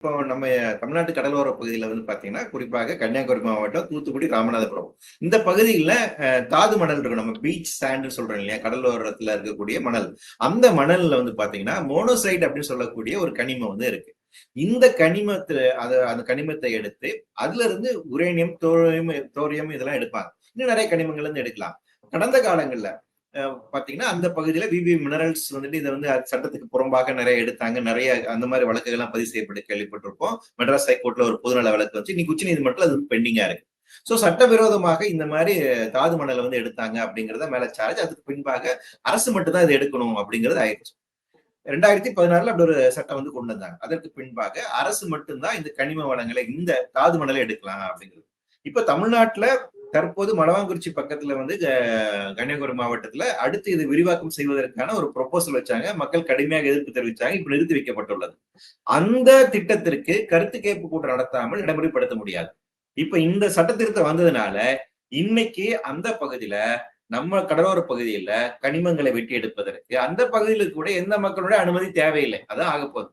இப்போ நம்ம தமிழ்நாட்டு கடலோர பகுதியில வந்து பாத்தீங்கன்னா, குறிப்பாக கன்னியாகுமரி மாவட்டம், தூத்துக்குடி, ராமநாதபுரம். இந்த பகுதியில தாது மணல் இருக்கும். நம்ம பீச் சாண்ட்ன்னு சொல்றோம் இல்லையா? கடலோரத்துல இருக்கக்கூடிய மணல். அந்த மணல்ல வந்து பாத்தீங்கன்னா, மோனோசைட் அப்படின்னு சொல்லக்கூடிய ஒரு கனிமம் வந்து இருக்கு. இந்த கனிமத்துல அந்த கனிமத்தை எடுத்து, அதுல இருந்து உரேனியம், தோரியம் இதெல்லாம் எடுப்பாங்க. இன்னும் நிறைய கனிமங்கள்ல இருந்து எடுக்கலாம். கடந்த காலங்கள்ல பாத்தீங்கன்னா அந்த பகுதியில விவி மினரல்ஸ் வந்துட்டு இதை வந்து சட்டத்துக்கு புறம்பாக நிறைய எடுத்தாங்க. நிறைய அந்த மாதிரி வழக்குகள் எல்லாம் பதிவு செய்யப்பட்டு கேள்விப்பட்டிருப்போம். மெட்ராஸ் ஹைகோர்ட்ல ஒரு பொதுநல வழக்கு வச்சு இன்னைக்கு உச்ச நீதிமன்றத்தில் அது பெண்டிங்கா இருக்கு. சோ சட்டவிரோதமாக இந்த மாதிரி தாது மணலை வந்து எடுத்தாங்க அப்படிங்கறத மேல சார்ஜ். அதுக்கு பின்பாக அரசு மட்டும் தான் இதை எடுக்கணும் அப்படிங்கிறது ஆயிடுச்சு. 2016 அப்படி ஒரு சட்டம் வந்து கொண்டு வந்தாங்க. அதற்கு பின்பாக அரசு மட்டும்தான் இந்த கனிம வளங்களை, இந்த தாது மணலை எடுக்கலாம் அப்படிங்கிறது. இப்ப தமிழ்நாட்டுல தற்போது மலவாங்குறிச்சி பக்கத்துல வந்து கன்னியாகுமரி மாவட்டத்துல அடுத்து இது விரிவாக்கம் செய்வதற்கான ஒரு ப்ரொபோசல் வச்சாங்க. மக்கள் கடுமையாக எதிர்ப்பு தெரிவிச்சாங்க. இப்ப நிறுத்தி வைக்கப்பட்டுள்ளது. அந்த திட்டத்திற்கு கருத்து கேட்பு கூட்டம் நடத்தாமல் நடைமுறைப்படுத்த முடியாது. இப்ப இந்த சட்ட திருத்தம் வந்ததுனால இன்னைக்கு அந்த பகுதியில, நம்ம கடலோர பகுதியில கனிமங்களை வெட்டி எடுப்பதற்கு அந்த பகுதியில கூட எந்த மக்களுடைய அனுமதி தேவையில்லை. அதான் ஆகப்போகுது.